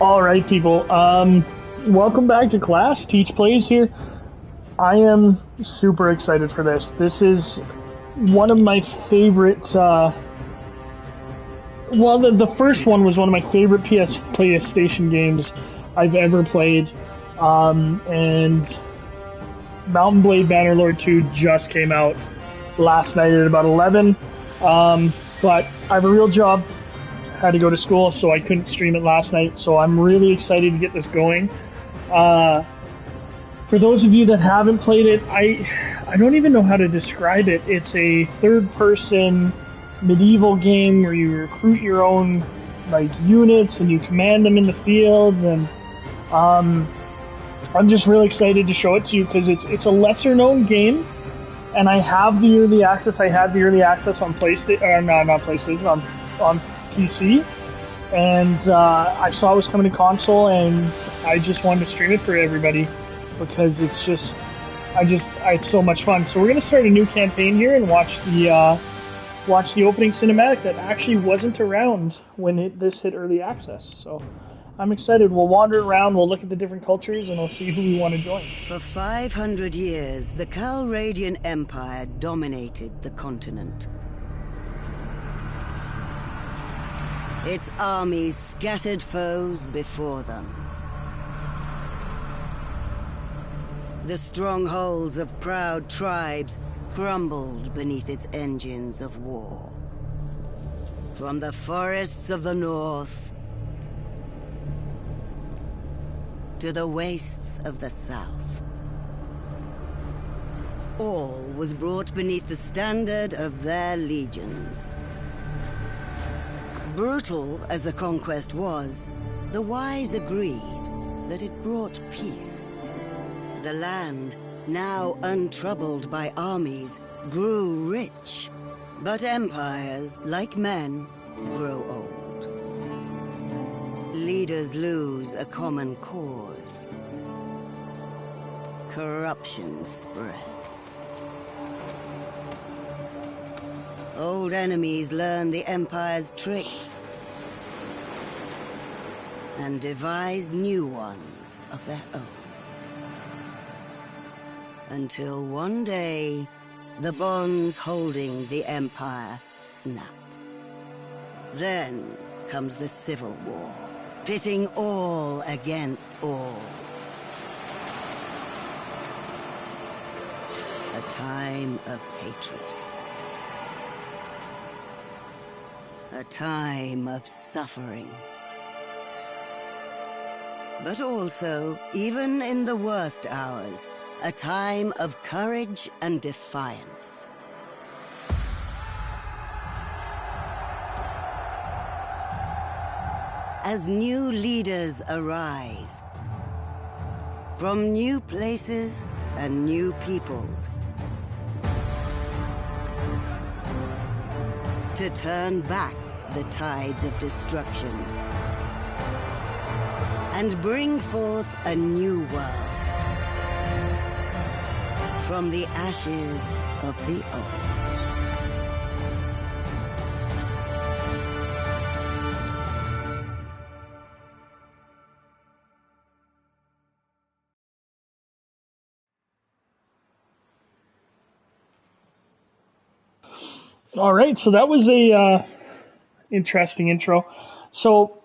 All right, people. Welcome back to class. Teach Plays here. I am super excited for this. This is one of my favorite. The first one was one of my favorite PlayStation games I've ever played. And Mountain Blade Bannerlord 2 just came out last night at about 11. But I have a real job. Had to go to school, so I couldn't stream it last night. So I'm really excited to get this going. For those of you that haven't played it, I don't even know how to describe it. It's a third-person medieval game where you recruit your own units and you command them in the fields. And I'm just really excited to show it to you because it's a lesser-known game. And I have the early access. I had the early access on PlayStation, not PlayStation, on PC, and I saw it was coming to console, and I just wanted to stream it for everybody because it's so much fun. So we're gonna start a new campaign here and watch the opening cinematic that actually wasn't around when this hit early access. So I'm excited. We'll wander around, we'll look at the different cultures, and we'll see who we want to join. For 500 years, the Calradian Empire dominated the continent. Its armies scattered foes before them. The strongholds of proud tribes crumbled beneath its engines of war. From the forests of the north to the wastes of the south, all was brought beneath the standard of their legions. Brutal as the conquest was, the wise agreed that it brought peace. The land, now untroubled by armies, grew rich. But empires, like men, grow old. Leaders lose a common cause. Corruption spreads. Old enemies learn the Empire's tricks and devise new ones of their own. Until one day, the bonds holding the Empire snap. Then comes the Civil War, pitting all against all. A time of hatred. A time of suffering. But also, even in the worst hours, a time of courage and defiance. As new leaders arise, from new places and new peoples, to turn back the tides of destruction and bring forth a new world from the ashes of the old. All right, so that was a interesting intro. So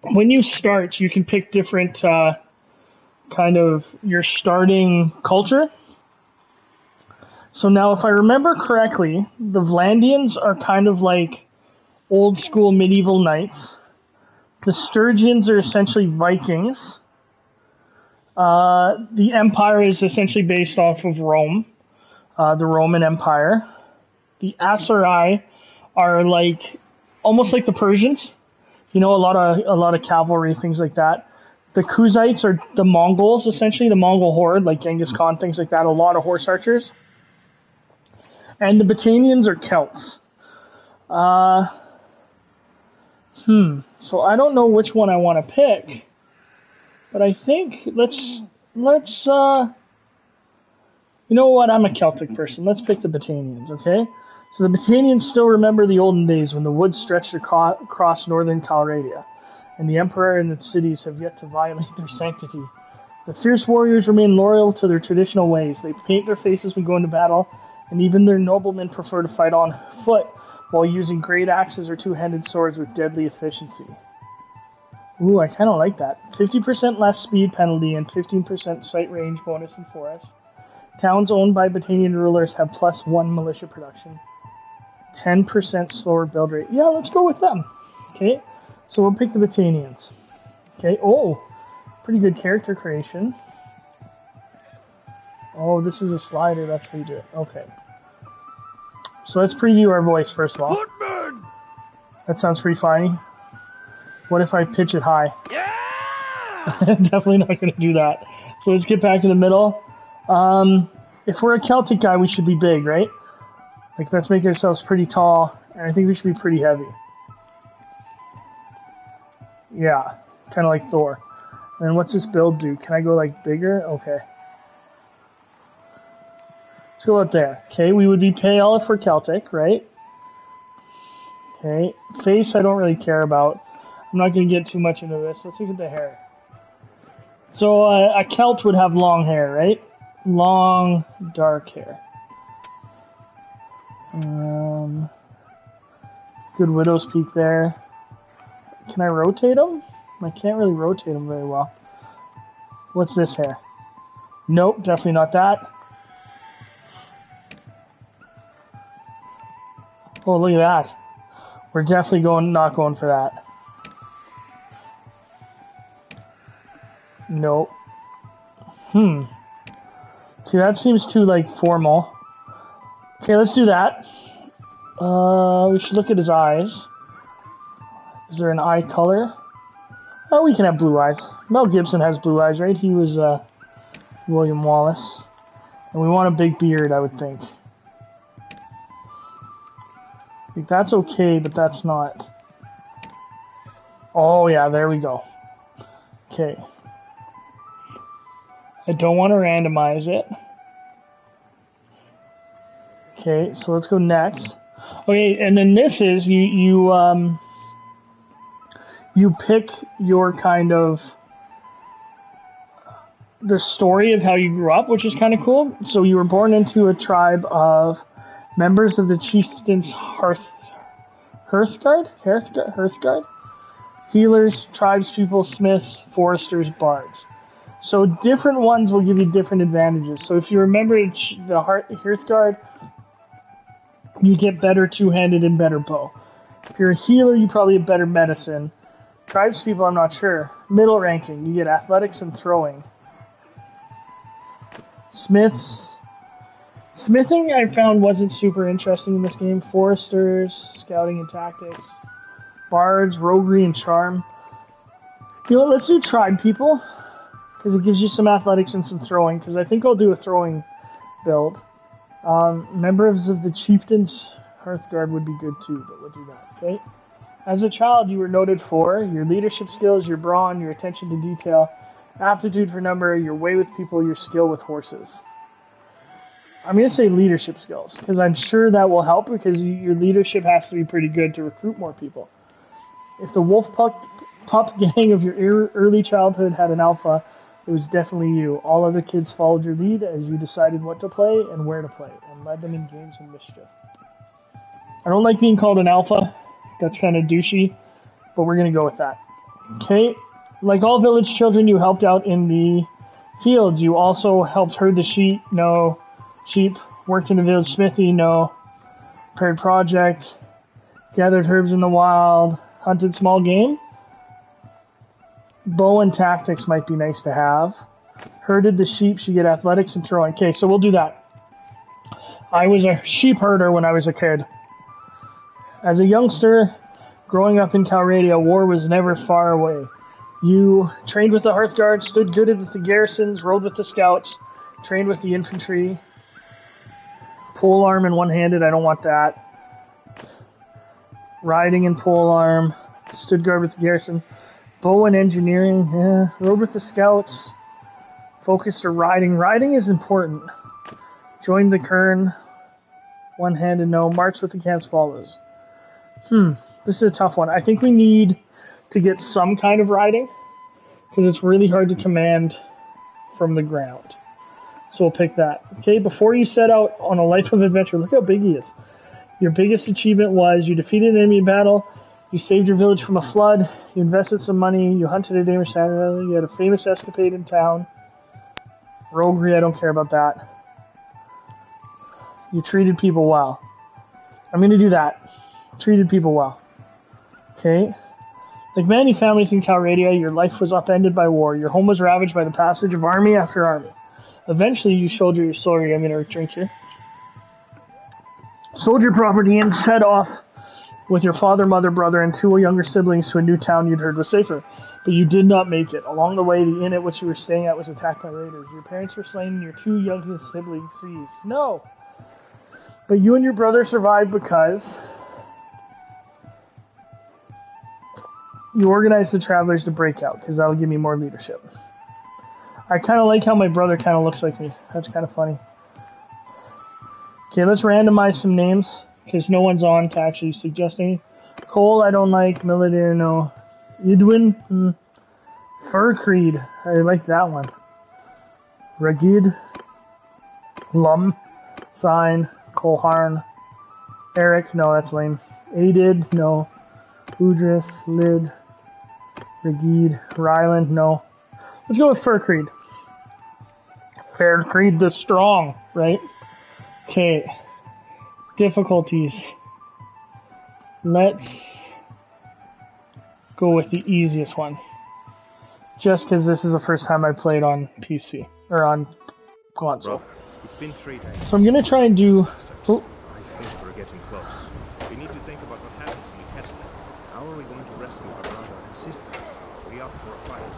when you start, you can pick different kind of your starting culture. So now, if I remember correctly, the Vlandians are kind of like old school medieval knights. The Sturgians are essentially Vikings. The Empire is essentially based off of Rome, the Roman Empire. The Asurai are like almost like the Persians, a lot of cavalry, things like that. The Kuzites are the Mongols, essentially the Mongol horde, like Genghis Khan, things like that. A lot of horse archers, and the Batanians are Celts. So I don't know which one I want to pick, but I think let's. You know what? I'm a Celtic person. Let's pick the Batanians, okay? So the Batanians still remember the olden days when the woods stretched across northern Calradia. and the Emperor and the cities have yet to violate their sanctity. The fierce warriors remain loyal to their traditional ways. They paint their faces when going to battle, and even their noblemen prefer to fight on foot while using great axes or two-handed swords with deadly efficiency. Ooh, I kind of like that. 50% less speed penalty and 15% sight range bonus in forest. Towns owned by Battanian rulers have +1 militia production. 10% slower build rate. Yeah, let's go with them. Okay, so we'll pick the Battanians. Okay, oh, pretty good character creation. Oh, this is a slider, that's how you do it. Okay. So let's preview our voice first of all. Footman! That sounds pretty funny. What if I pitch it high? Yeah! Definitely not going to do that. So let's get back in the middle. If we're a Celtic guy, we should be big, right? Like, let's make ourselves pretty tall, and I think we should be pretty heavy. Yeah, kind of like Thor. And then what's this build do? Can I go, like, bigger? Okay. Let's go out there. Okay, we would be pale if we're Celtic, right? Okay, face I don't really care about. I'm not going to get too much into this. Let's look at the hair. So a Celt would have long hair, right? Long, dark hair. Good widow's peak there. Can I rotate them? I can't really rotate them very well. What's this hair? Nope, definitely not that. Oh, look at that. We're definitely not going for that. Nope. See, that seems too, like, formal. Okay, let's do that. We should look at his eyes. Is there an eye color? Oh, we can have blue eyes. Mel Gibson has blue eyes, right? He was, William Wallace. And we want a big beard, I would think. Like, that's okay, but that's not. Oh, yeah, there we go. Okay. I don't want to randomize it. Okay, so let's go next. Okay, and then this is you pick your kind of the story of how you grew up, which is kind of cool. So you were born into a tribe of members of the chieftain's Hearthguard, healers, tribespeople, smiths, foresters, bards. So different ones will give you different advantages. So if you remember the Hearthguard, you get better two-handed and better bow. If you're a healer, you probably have better medicine. Tribespeople, I'm not sure. Middle ranking, you get athletics and throwing. Smiths. Smithing, I found, wasn't super interesting in this game. Foresters, scouting and tactics. Bards, roguery and charm. You know what, let's do tribe people. Because it gives you some athletics and some throwing. Because I think I'll do a throwing build. Members of the Chieftain's Hearthguard would be good too, but we'll do that, okay? As a child, you were noted for your leadership skills, your brawn, your attention to detail, aptitude for number, your way with people, your skill with horses. I'm going to say leadership skills, because I'm sure that will help, because your leadership has to be pretty good to recruit more people. If the Wolf Pup gang of your early childhood had an alpha, it was definitely you. All other kids followed your lead as you decided what to play and where to play, and led them in games of mischief. I don't like being called an alpha. That's kind of douchey, but we're going to go with that. Okay, like all village children, you helped out in the fields. You also helped herd the sheep. No. Sheep. Worked in the village smithy. No. Prepared project. Gathered herbs in the wild. Hunted small game. Bow and tactics might be nice to have. Herded the sheep, you get athletics and throwing. Okay, so we'll do that. I was a sheep herder when I was a kid. As a youngster, growing up in Calradia, war was never far away. You trained with the Hearthguard, stood good with the garrisons, rode with the scouts, trained with the infantry. Polearm and one-handed, I don't want that. Riding and polearm, stood guard with the garrison. Bow and engineering, yeah. Rode with the scouts. Focused or riding. Riding is important. Joined the kern. One-handed, no. March with the camp's follows. This is a tough one. I think we need to get some kind of riding, because it's really hard to command from the ground. So we'll pick that. Okay, before you set out on a life of adventure, look how big he is. Your biggest achievement was you defeated an enemy in battle, you saved your village from a flood, you invested some money, you hunted a dangerous animal, you had a famous escapade in town. Roguery, I don't care about that. You treated people well. I'm going to do that. Treated people well. Okay? Like many families in Calradia, your life was upended by war. Your home was ravaged by the passage of army after army. Eventually, you shoulder your sorry. I'm going to drink here. Sold your property and head off with your father, mother, brother, and 2 younger siblings to a new town you'd heard was safer. But you did not make it. Along the way, the inn at which you were staying at was attacked by raiders. Your parents were slain and your 2 youngest siblings seized. No! But you and your brother survived because you organized the travelers to break out, because that'll give me more leadership. I kind of like how my brother kind of looks like me. That's kind of funny. Okay, let's randomize some names, because no one's on to actually suggest any. Cole, I don't like. Militaire, no. Edwin, Furcreed, I like that one. Ragid, Lum, Sign, Colharn, Eric, no, that's lame. Aidid, no. Udris, Lid, Ragid, Ryland, no. Let's go with Furcreed. Furcreed the Strong, right? Okay. Difficulties. Let's go with the easiest one. Just because this is the first time I played on PC, or on console. Bro, it's been 3 days. So I'm going to try and do... Oh. I think we're getting close. We need to think about what happens when we catch them. How are we going to rescue our brother and sister? Are we up for a fight?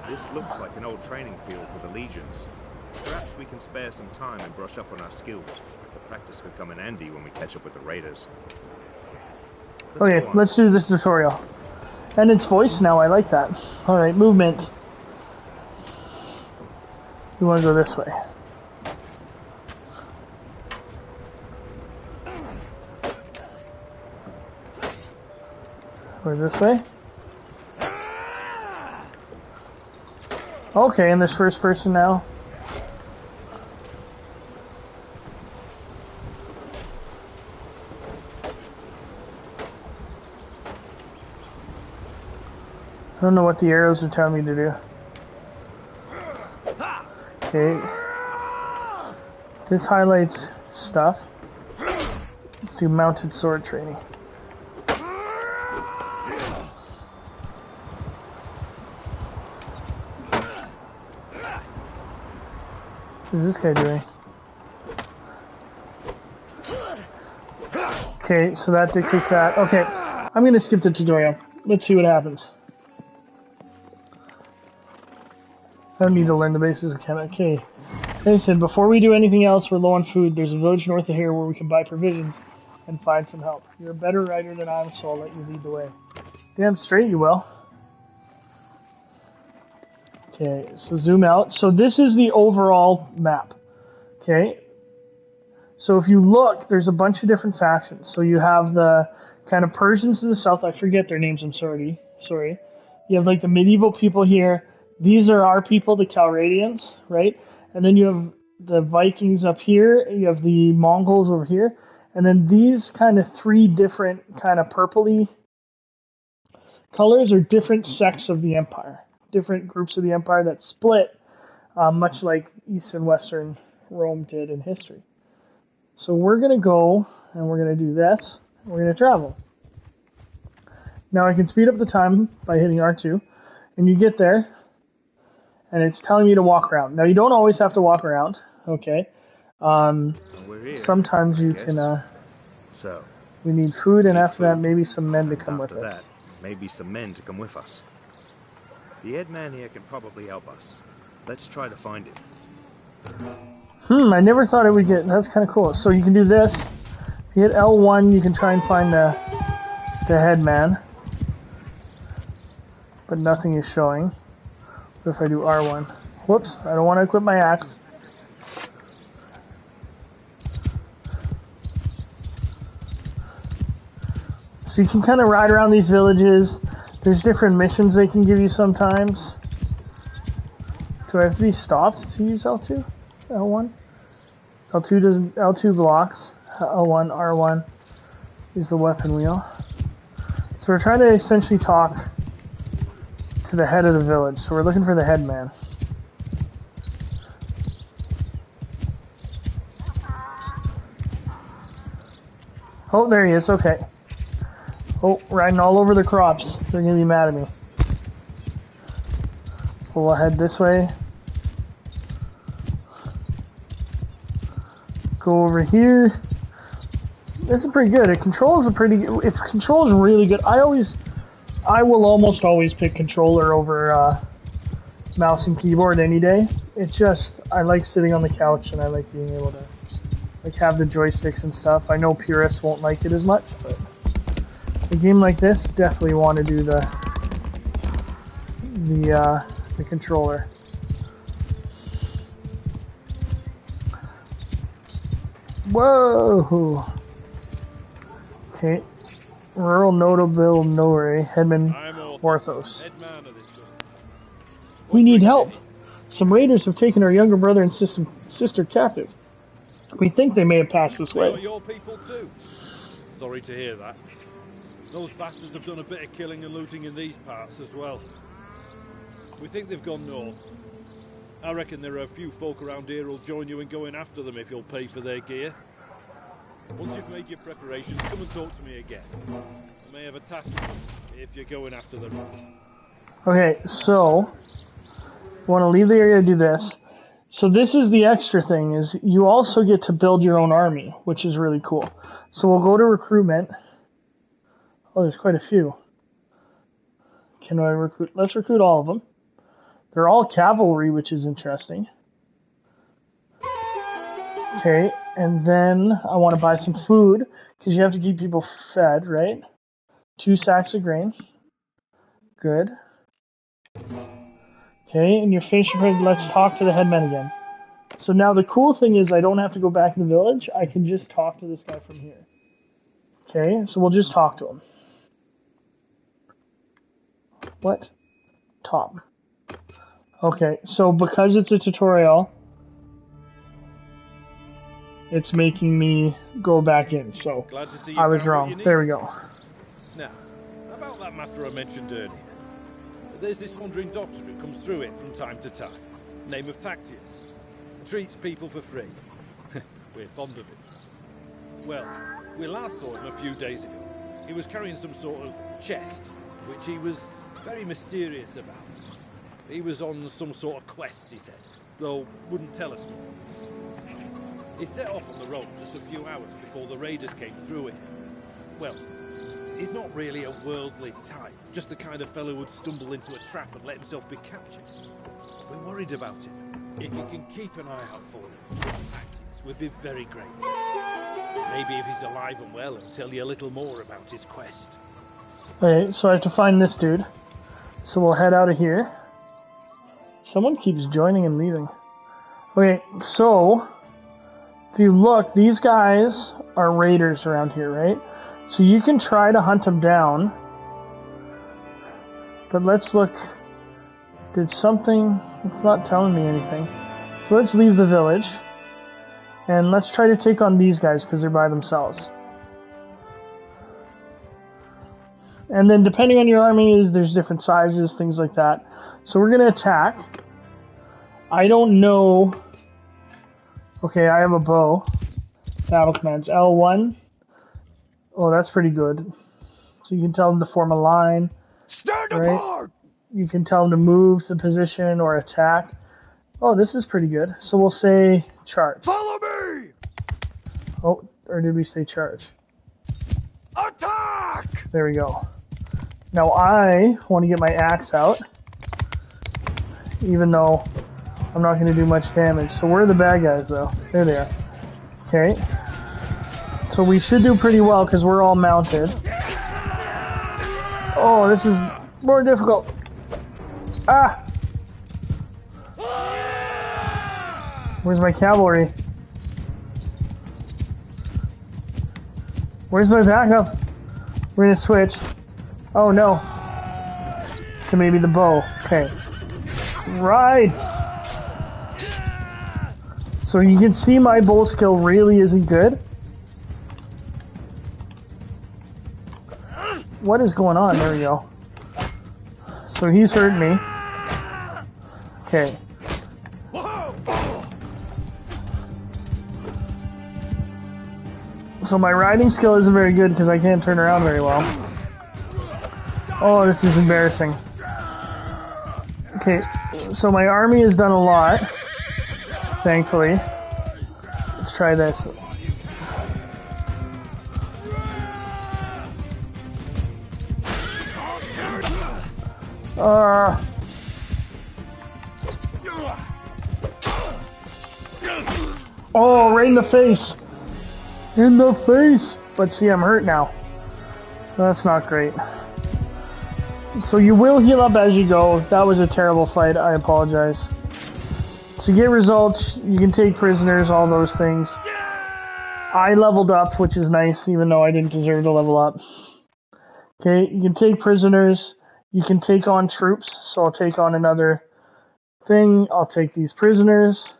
This looks like an old training field for the legions. Perhaps we can spare some time and brush up on our skills. The practice could come in handy when we catch up with the raiders. Okay, let's do this tutorial. And it's voice now, I like that. Alright, movement. We want to go this way. Or this way? Okay, and there's first person now. I don't know what the arrows are telling me to do. Okay. This highlights stuff. Let's do mounted sword training. What is this guy doing? Okay, so that dictates that. Okay, I'm gonna skip the tutorial. Let's see what happens. I don't need to learn the basics of Canada. Okay. They said, before we do anything else, we're low on food. There's a village north of here where we can buy provisions and find some help. You're a better rider than I am, so I'll let you lead the way. Damn straight you will. Okay, so zoom out. So this is the overall map. Okay. So if you look, there's a bunch of different factions. So you have the kind of Persians to the south. I forget their names, I'm sorry. You have like the medieval people here. These are our people, the Calradians, right? And then you have the Vikings up here, you have the Mongols over here, and then these kind of 3 different kind of purpley colors are different sects of the Empire. Different groups of the Empire that split, much like East and Western Rome did in history. So we're going to go, and we're going to do this, and we're going to travel. Now I can speed up the time by hitting R2, and you get there, and it's telling you to walk around. Now, you don't always have to walk around, okay? Sometimes you can, So, we need food, and after that, maybe some men to come with us. Maybe some men to come with us. The head man here can probably help us. Let's try to find him. I never thought it would get, that's kind of cool. So you can do this. If you hit L1, you can try and find the head man. But nothing is showing. What if I do R1? Whoops, I don't want to equip my axe. So you can kind of ride around these villages. There's different missions they can give you sometimes. Do I have to be stopped to use L2? L1? L2 doesn't. L2 blocks. L1, R1 is the weapon wheel. So we're trying to essentially talk to the head of the village. So we're looking for the headman. Oh, there he is. Okay. Oh, riding all over the crops. They're gonna be mad at me. We'll head this way. Go over here. This is pretty good. It controls its control is really good. I will almost always pick controller over mouse and keyboard any day. It's just, I like sitting on the couch and I like being able to like have the joysticks and stuff. I know purists won't like it as much, but a game like this, definitely want to do the controller. Whoa! Okay. Rural Notable Nore, Headman Orthos. We need help. Some raiders have taken our younger brother and sister captive. We think they may have passed this way. Your people too. Sorry to hear that. Those bastards have done a bit of killing and looting in these parts as well. We think they've gone north. I reckon there are a few folk around here who'll join you in going after them if you'll pay for their gear. Once you've made your preparations, come and talk to me again. I may have a task if you're going after them. Okay, so you want to leave the area to do this. So this is the extra thing, is you also get to build your own army, which is really cool. So we'll go to recruitment. Oh, there's quite a few. Can I recruit? Let's recruit all of them. They're all cavalry, which is interesting. Okay, and then I want to buy some food, because you have to keep people fed, right? 2 sacks of grain. Good. Okay, and your face prepared. Let's talk to the headman again. So now the cool thing is I don't have to go back in the village. I can just talk to this guy from here. Okay, so we'll just talk to him. What? Top. Okay, so because it's a tutorial, it's making me go back in, so Glad to see you I was found what wrong. you need. There we go. Now, about that matter I mentioned earlier. There's this wandering doctor who comes through it from time to time. Name of Tactius. Treats people for free. We're fond of him. Well, we last saw him a few days ago. He was carrying some sort of chest, which he was very mysterious about. He was on some sort of quest, he said, though wouldn't tell us more. He set off on the road just a few hours before the raiders came through here. Well, he's not really a worldly type, just the kind of fellow who'd stumble into a trap and let himself be captured. We're worried about him. If you can keep an eye out for him, we'd be very grateful. Maybe if he's alive and well, he'll tell you a little more about his quest. Okay, so I have to find this dude. So we'll head out of here. Someone keeps joining and leaving. Okay, so if you look, these guys are raiders around here, right? So you can try to hunt them down. But let's look. Did something... It's not telling me anything. So let's leave the village. And let's try to take on these guys because they're by themselves. And then depending on your army, there's different sizes, things like that. So we're going to attack. I don't know... Okay, I have a bow. Battle commands. L1. Oh, that's pretty good. So you can tell them to form a line. Stand right? apart! You can tell them to move to position or attack. Oh, this is pretty good. So we'll say charge. Follow me! Oh, or did we say charge? Attack! There we go. Now I want to get my axe out, even though I'm not going to do much damage. So where are the bad guys, though? There they are. Okay. So we should do pretty well because we're all mounted. Oh, this is more difficult. Ah! Where's my cavalry? Where's my backup? We're gonna switch. Oh no. To maybe the bow. Okay. Ride! So you can see my bow skill really isn't good. What is going on? There we go. So he's hurting me. Okay. So my riding skill isn't very good because I can't turn around very well. Oh, this is embarrassing. Okay, so my army has done a lot, thankfully. Let's try this. Oh, right in the face! In the face! But see, I'm hurt now. That's not great. So you will heal up as you go. That was a terrible fight. I apologize. So you get results. You can take prisoners, all those things. I leveled up, which is nice, even though I didn't deserve to level up. Okay, you can take prisoners. You can take on troops. So I'll take on another thing. I'll take these prisoners.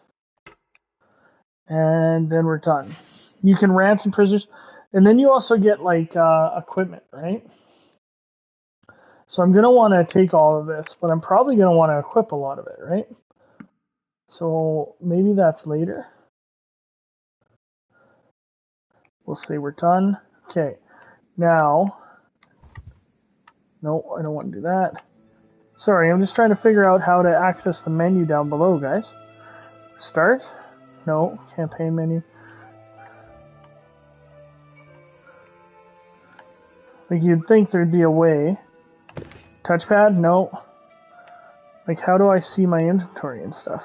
And then we're done. You can ransom prisoners. And then you also get, like, equipment, right? So I'm going to want to take all of this, but I'm probably going to want to equip a lot of it, right? So maybe that's later. We'll say we're done. Okay. Now, no, I don't want to do that. Sorry, I'm just trying to figure out how to access the menu down below, guys. Start? No, campaign menu. Like, you'd think there'd be a way. Touchpad? No. Like, how do I see my inventory and stuff?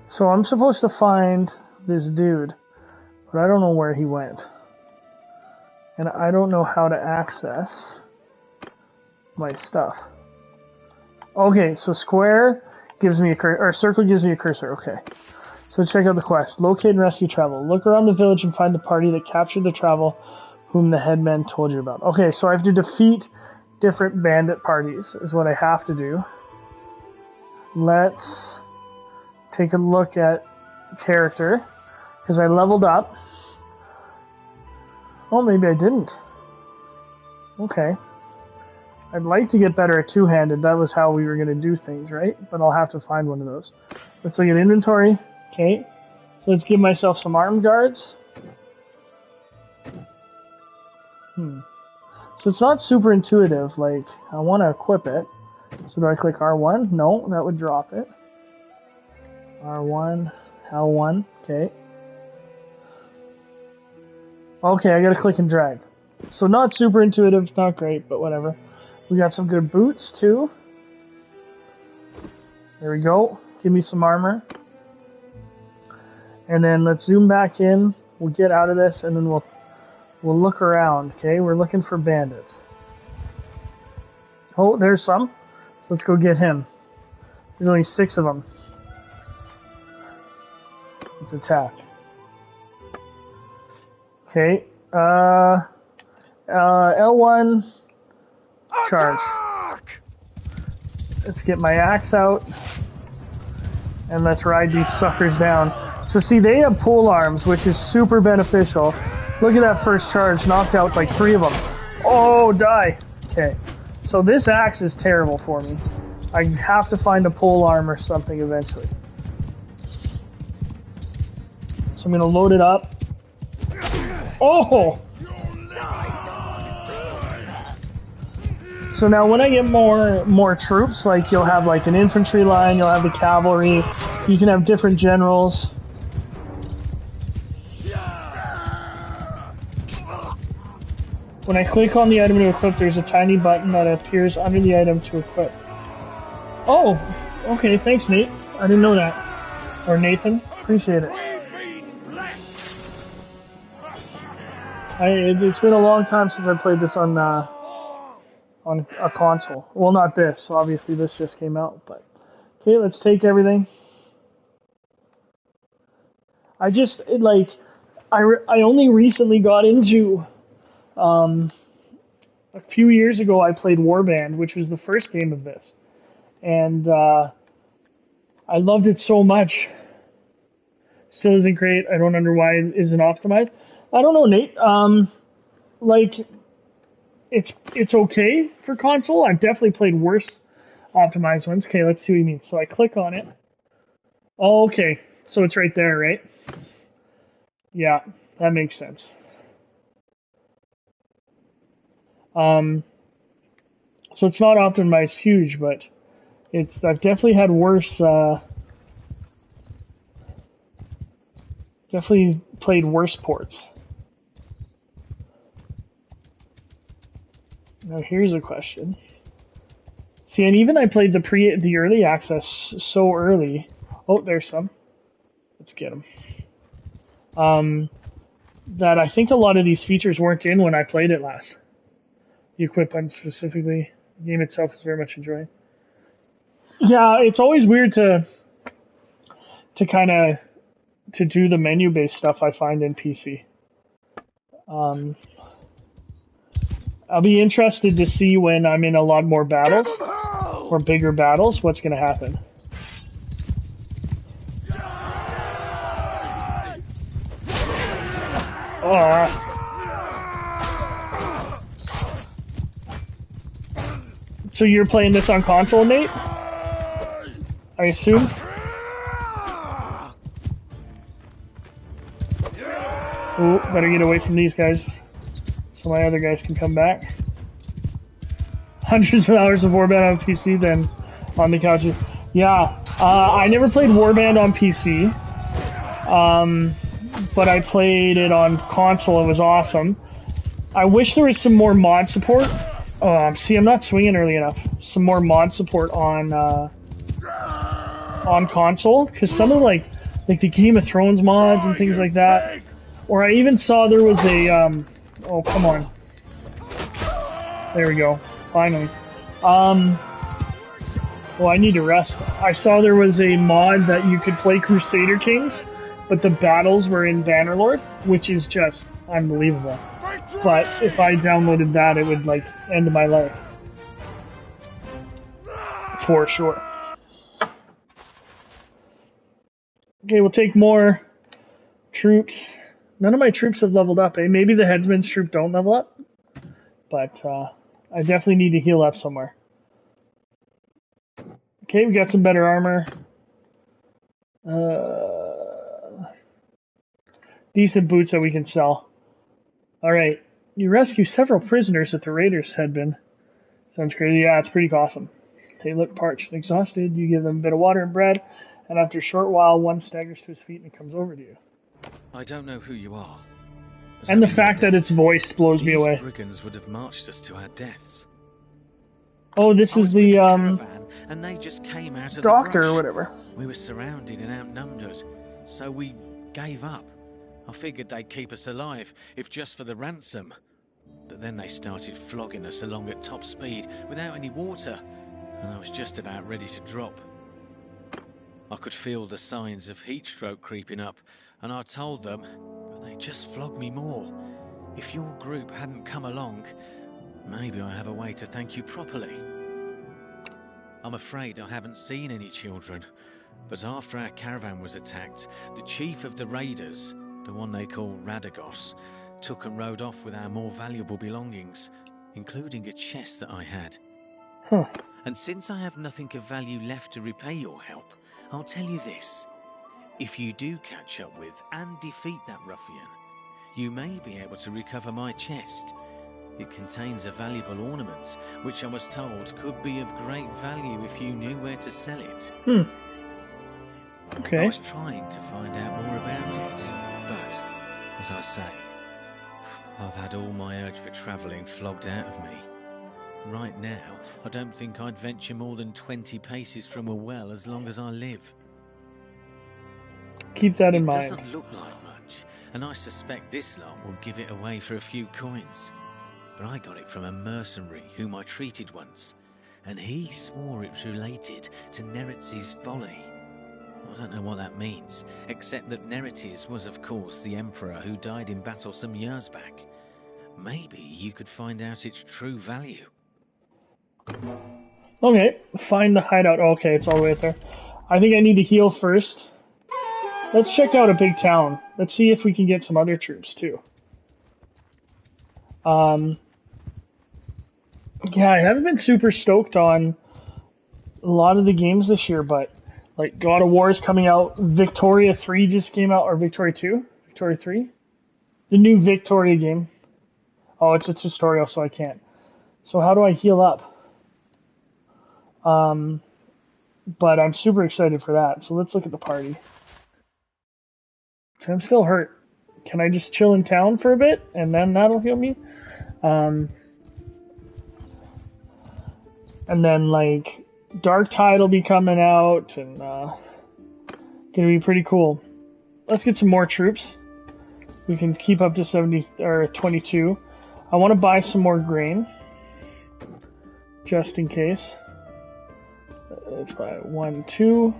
So I'm supposed to find this dude, but I don't know where he went. And I don't know how to access my stuff. Okay, so square gives me a cursor, or circle gives me a cursor, okay. So check out the quest. Locate and rescue travel. Look around the village and find the party that captured the travel whom the headman told you about. Okay, so I have to defeat different bandit parties is what I have to do. Let's take a look at character, because I leveled up. Oh, maybe I didn't. Okay. I'd like to get better at two-handed. That was how we were going to do things, right? But I'll have to find one of those. Let's look at inventory. Okay. So let's give myself some armed guards. So it's not super intuitive. Like, I want to equip it. So do I click R1? No, that would drop it. R1, L1, okay. Okay, I gotta click and drag. So not super intuitive, not great, but whatever. We got some good boots, too. There we go. Give me some armor. And then let's zoom back in. We'll get out of this, and then we'll look around, okay? We're looking for bandits. Oh, there's some. So let's go get him. There's only 6 of them. Let's attack. Okay. L1. Charge. Let's get my axe out. And let's ride these suckers down. So see, they have pole arms, which is super beneficial. Look at that first charge. Knocked out like 3 of them. Oh, die. Okay. So this axe is terrible for me. I have to find a pole arm or something eventually. So I'm going to load it up. Oh! So now when I get more troops, like you'll have like an infantry line, you'll have the cavalry, you can have different generals. When I click on the item to equip, there's a tiny button that appears under the item to equip. Oh! Okay, thanks Nate. I didn't know that. Or Nathan. Appreciate it. It's been a long time since I played this on a console. Well, not this. Obviously, this just came out. But okay, let's take everything. I only recently got into, a few years ago I played Warband, which was the first game of this. And I loved it so much. Still isn't great. I don't under why it isn't optimized. I don't know, Nate. Like, it's okay for console. I've definitely played worse optimized ones. Okay, let's see what you mean. So I click on it. Oh, okay. So it's right there, right? Yeah, that makes sense. So it's not optimized huge, but I've definitely had worse. Definitely played worse ports. Now here's a question. See, and even I played the early access so early. Oh, there's some. Let's get them. That I think a lot of these features weren't in when I played it last. The equip button specifically. The game itself is very much enjoyed. Yeah, it's always weird to kind of to do the menu based stuff I find in PC. I'll be interested to see when I'm in a lot more battles or bigger battles what's going to happen. So you're playing this on console, Nate? I assume? Ooh, better get away from these guys so my other guys can come back. Hundreds of hours of Warband on PC than on the couches. Yeah, I never played Warband on PC, but I played it on console. It was awesome. I wish there was some more mod support. See, I'm not swinging early enough. Some more mod support on console, because some of like the Game of Thrones mods and things like that. Or I even saw there was a oh, come on. There we go. Finally. Well, I need to rest. I saw there was a mod that you could play Crusader Kings, but the battles were in Bannerlord, which is just unbelievable. But if I downloaded that, it would like end my life. For sure. Okay, we'll take more troops. None of my troops have leveled up, eh? Maybe the headsman's troop don't level up. But I definitely need to heal up somewhere. Okay, we got some better armor. Decent boots that we can sell. Alright. You rescue several prisoners that the raiders had been. Sounds crazy. Yeah, it's pretty awesome. They look parched and exhausted. You give them a bit of water and bread, and after a short while, one staggers to his feet and comes over to you. I don't know who you are. And the fact that it's voiced blows me away. These brigands would have marched us to our deaths. Oh, this is the caravan, and they just came out of doctor the brush. or whatever. We were surrounded and outnumbered, so we gave up. I figured they'd keep us alive, if just for the ransom. But then they started flogging us along at top speed without any water, and I was just about ready to drop. I could feel the signs of heat stroke creeping up, and I told them, but they just flogged me more. If your group hadn't come along, maybe I have a way to thank you properly. I'm afraid I haven't seen any children, but after our caravan was attacked, the chief of the raiders, the one they call Radagos, took and rode off with our more valuable belongings, including a chest that I had. Huh. And since I have nothing of value left to repay your help, I'll tell you this. If you do catch up with and defeat that ruffian, you may be able to recover my chest. It contains a valuable ornament, which I was told could be of great value if you knew where to sell it. Okay. I was trying to find out more about it, but, as I say, I've had all my urge for travelling flogged out of me. Right now, I don't think I'd venture more than 20 paces from a well as long as I live. Keep that in mind. It doesn't look like much, and I suspect this lot will give it away for a few coins. But I got it from a mercenary whom I treated once, and he swore it was related to Neretz's folly. I don't know what that means, except that Nerites was, of course, the Emperor who died in battle some years back. Maybe you could find out its true value. Okay, find the hideout. Okay, it's all the way up there. I think I need to heal first. Let's check out a big town. Let's see if we can get some other troops, too. Yeah, I haven't been super stoked on a lot of the games this year, but like God of War is coming out. Victoria 3 just came out, or Victoria 2? Victoria 3? The new Victoria game. Oh, it's a tutorial, so I can't. So how do I heal up? But I'm super excited for that. So let's look at the party. So I'm still hurt. Can I just chill in town for a bit and then that'll heal me? And then like Dark Tide will be coming out and gonna be pretty cool. Let's get some more troops. We can keep up to 70 or 22. I want to buy some more grain just in case. Let's buy 1, 2.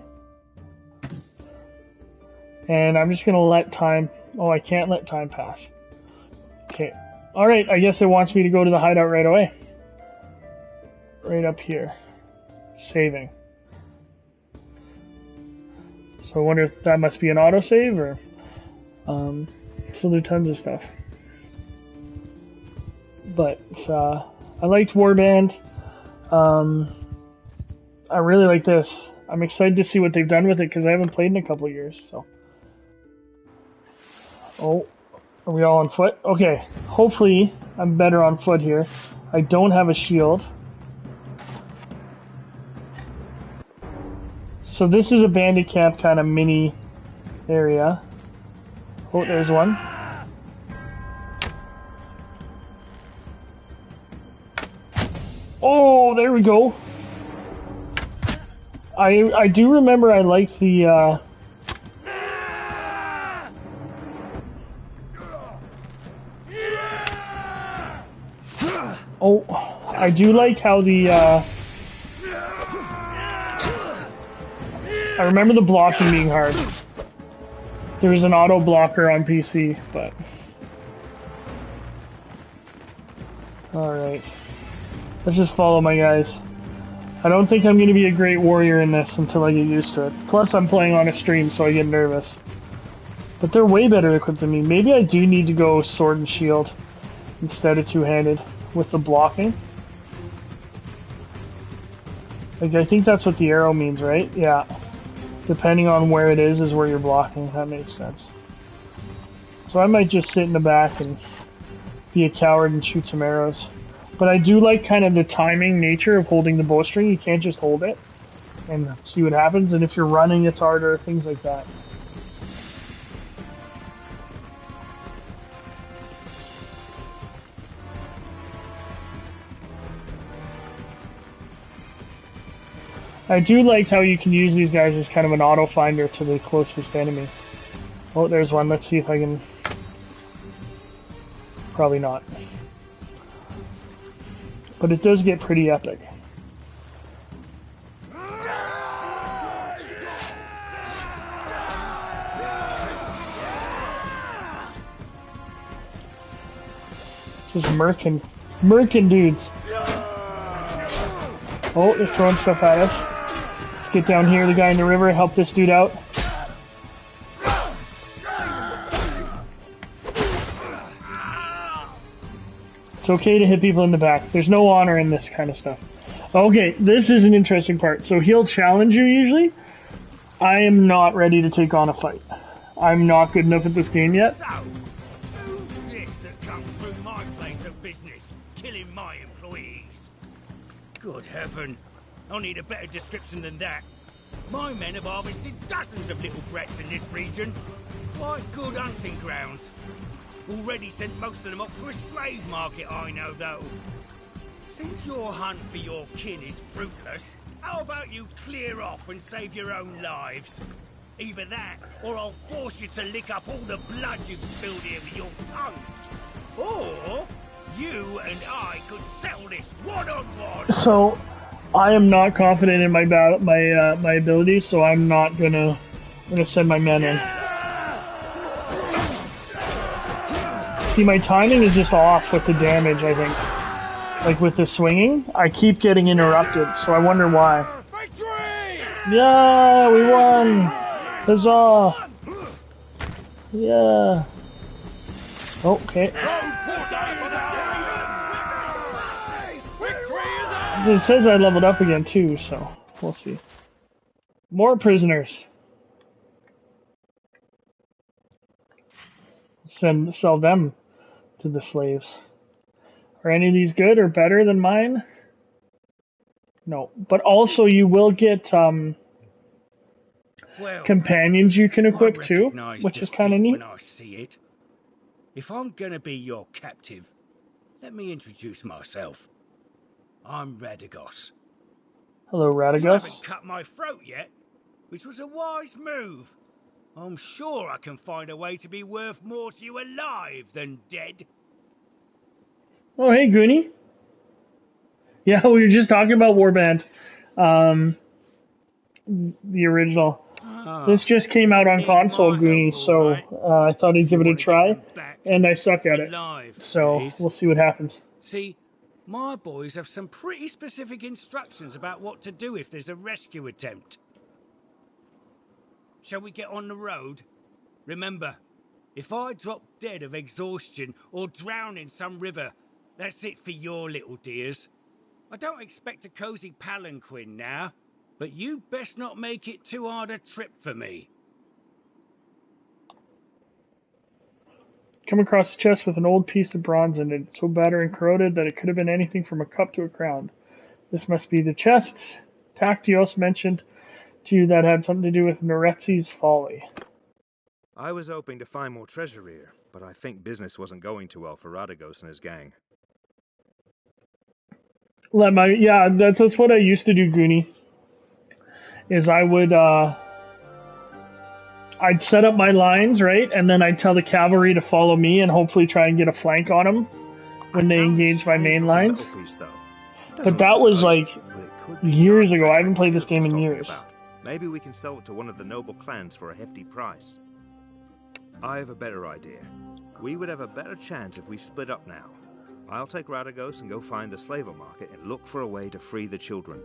And I'm just gonna let time. Oh, I can't let time pass. Okay. Alright, I guess it wants me to go to the hideout right away. Right up here. Saving. So I wonder if that must be an autosave or... so there's tons of stuff. But I liked Warband. I really like this. I'm excited to see what they've done with it because I haven't played in a couple of years. So. Oh, are we all on foot? Okay, hopefully I'm better on foot here. I don't have a shield. So this is a bandit camp kind of mini area. Oh, there's one. Oh, there we go. I do remember I liked the oh, I do like how the I remember the blocking being hard. There was an auto blocker on PC, but alright. Let's just follow my guys. I don't think I'm going to be a great warrior in this until I get used to it. Plus, I'm playing on a stream, so I get nervous. But they're way better equipped than me. Maybe I do need to go sword and shield instead of two-handed with the blocking. Like, I think that's what the arrow means, right? Yeah. Depending on where it is where you're blocking. That makes sense. So I might just sit in the back and be a coward and shoot some arrows. But I do like kind of the timing nature of holding the bowstring. You can't just hold it and see what happens. And if you're running, it's harder, things like that. I do like how you can use these guys as kind of an auto finder to the closest enemy. Oh, there's one. Let's see if I can... Probably not. But it does get pretty epic. Just murking dudes. Oh, they're throwing stuff at us. Let's get down here, the guy in the river, help this dude out. It's okay to hit people in the back. There's no honor in this kind of stuff. Okay, this is an interesting part. So he'll challenge you usually. I am not ready to take on a fight. I'm not good enough at this game yet. So, who's this that comes through my place of business, killing my employees? Good heaven, I'll need a better description than that. My men have harvested dozens of little brats in this region. Quite good hunting grounds. Already sent most of them off to a slave market, I know, though. Since your hunt for your kin is fruitless, how about you clear off and save your own lives? Either that, or I'll force you to lick up all the blood you've spilled here with your tongues. Or you and I could settle this one-on-one. So, I am not confident in my my abilities, so I'm not gonna I'm gonna send my men in. See, my timing is just off with the damage, I think. Like with the swinging, I keep getting interrupted, so I wonder why. Yeah, we won! Huzzah! Yeah. Okay. It says I leveled up again too, so we'll see. More prisoners. Sell them to the slaves. Are any of these good or better than mine? No. But also you will get companions you can equip too, which is kind of neat. When I see it. If I'm gonna be your captive, let me introduce myself. I'm Radagos. Hello, Radagos. You haven't cut my throat yet, which was a wise move. I'm sure I can find a way to be worth more to you alive than dead. Oh, hey, Goonie. Yeah, we were just talking about Warband. The original. This just came out on console, Goonie, so I thought I'd give it a try, and I suck at it. So we'll see what happens. See, my boys have some pretty specific instructions about what to do if there's a rescue attempt. Shall we get on the road? Remember, if I drop dead of exhaustion or drown in some river, that's it for your little dears. I don't expect a cozy palanquin now, but you best not make it too hard a trip for me. Come across a chest with an old piece of bronze in it, so battered and corroded that it could have been anything from a cup to a crown. This must be the chest Tactios mentioned to you that had something to do with Noretzi's folly. I was hoping to find more treasure here, but I think business wasn't going too well for Radagos and his gang. Yeah, that's what I used to do, Goonie. Is I would, I'd set up my lines, right, and then I'd tell the cavalry to follow me and hopefully try and get a flank on them when they engage my main lines. But that was like years ago. I haven't played this game in years. Maybe we can sell it to one of the noble clans for a hefty price. I have a better idea. We would have a better chance if we split up now. I'll take Radagos and go find the slaver market and look for a way to free the children.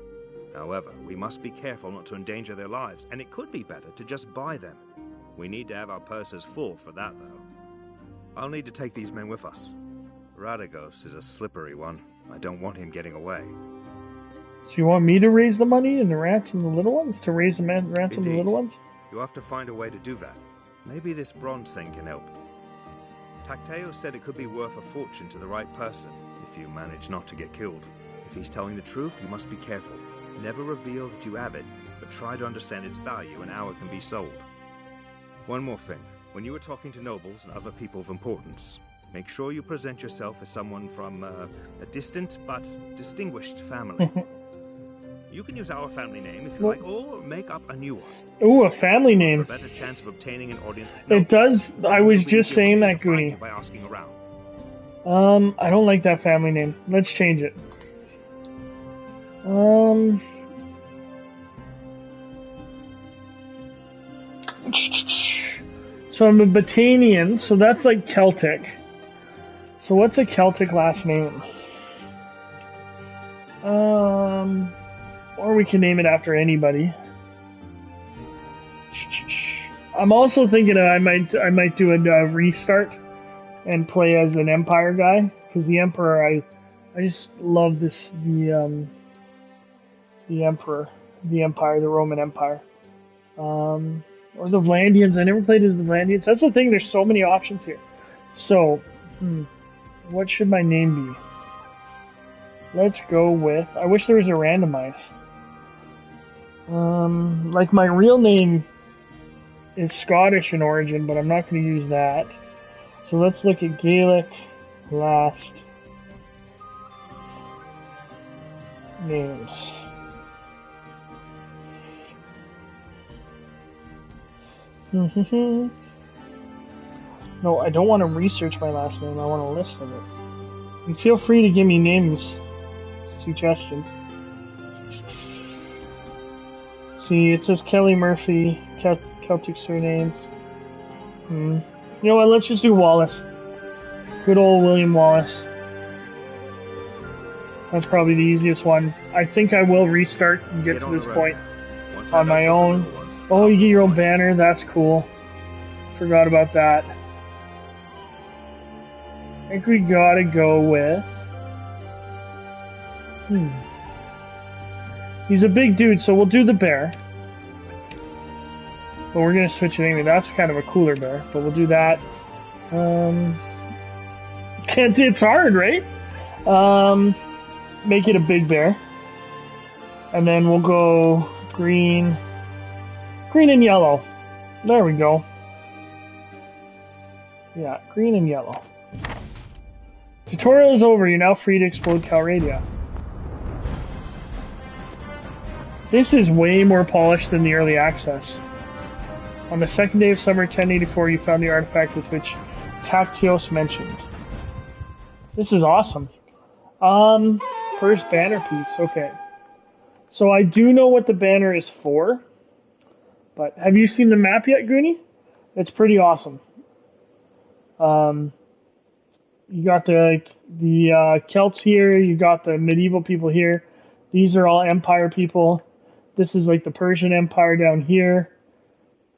However, we must be careful not to endanger their lives, and it could be better to just buy them. We need to have our purses full for that, though. I'll need to take these men with us. Radagos is a slippery one. I don't want him getting away. So you want me to raise the money and to ransom the little ones? To raise the ransom the little ones? You'll have to find a way to do that. Maybe this bronze thing can help. Tacteos said it could be worth a fortune to the right person, if you manage not to get killed. If he's telling the truth, you must be careful. Never reveal that you have it, but try to understand its value and how it can be sold. One more thing. When you are talking to nobles and other people of importance, make sure you present yourself as someone from a distant but distinguished family. You can use our family name if you like, or make up a new one. Ooh, a family name. A better chance of obtaining an audience with it does. I was just saying that, Goonie. By asking around. I don't like that family name. Let's change it. So I'm a Batanian, so that's like Celtic. So what's a Celtic last name? Or we can name it after anybody. I'm also thinking I might do a restart and play as an Empire guy, because the Emperor I just love the Emperor, the Empire, the Roman Empire, or the Vlandians. I never played as the Vlandians. That's the thing. There's so many options here. So, what should my name be? Let's go with. I wish there was a randomize. Like my real name is Scottish in origin, but I'm not going to use that. So let's look at Gaelic last names. No, I don't want to research my last name. I want a list of it. And feel free to give me names suggestions. See, it says Kelly Murphy, Celtic surnames. You know what? Let's just do Wallace. Good old William Wallace. That's probably the easiest one. I think I will restart and get to this point on my own. Oh, you get your own banner. That's cool. Forgot about that. I think we gotta go with... He's a big dude, so we'll do the bear. But we're gonna switch it anyway. That's kind of a cooler bear, but we'll do that. It's hard, right? Make it a big bear. And then we'll go green and yellow. There we go. Yeah, green and yellow. Tutorial is over. You're now free to explode Calradia. This is way more polished than the early access. On the second day of summer 1084, you found the artifact with which Tactios mentioned. This is awesome. First banner piece. Okay. So I do know what the banner is for. But have you seen the map yet, Goonie? It's pretty awesome. You got the Celts here. You got the medieval people here. These are all Empire people. This is like the Persian Empire down here.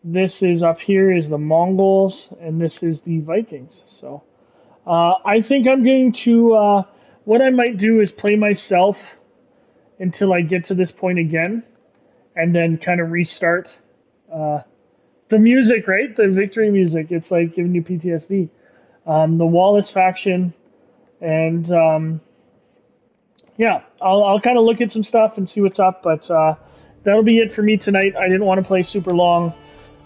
This is up here is the Mongols, and this is the Vikings. So I think I'm going to... what I might do is play myself until I get to this point again, and then kind of restart. The music, right? The victory music. It's like giving you PTSD. The Wallace faction, and yeah, I'll kind of look at some stuff and see what's up, but that'll be it for me tonight. I didn't want to play super long.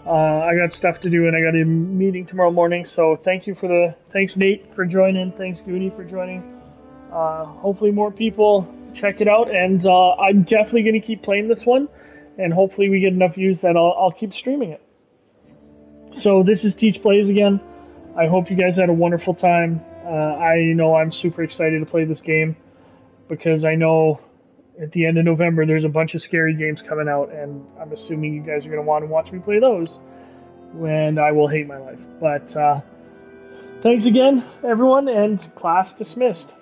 I got stuff to do, and I got a meeting tomorrow morning, so thanks Nate for joining, thanks Goonie for joining. Hopefully more people check it out, and I'm definitely going to keep playing this one, and hopefully we get enough views that I'll keep streaming it. So this is Teach Plays again. I hope you guys had a wonderful time. I know I'm super excited to play this game because I know at the end of November there's a bunch of scary games coming out, and I'm assuming you guys are going to want to watch me play those when I will hate my life. But thanks again, everyone, and class dismissed.